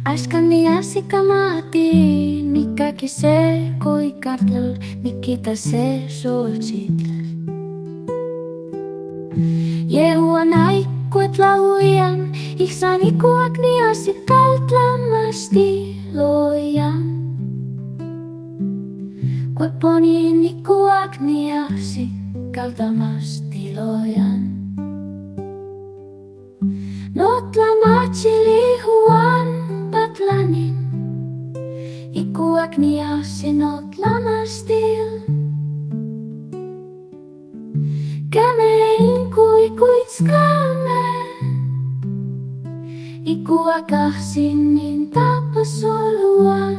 Äsken asikamati, mikäki se kuikatl, mikitä se suosit. Jehua naikkuet laujan, ihsani kuakniasi kaltlamasti lojan. Kueponiini kuakniasi kaltlamasti lojan. Notlamatsi lihuan patlanin, ikuakniasi notlamastil. Kämein kuikuitskame, ikuakahsin niin tappasoluan.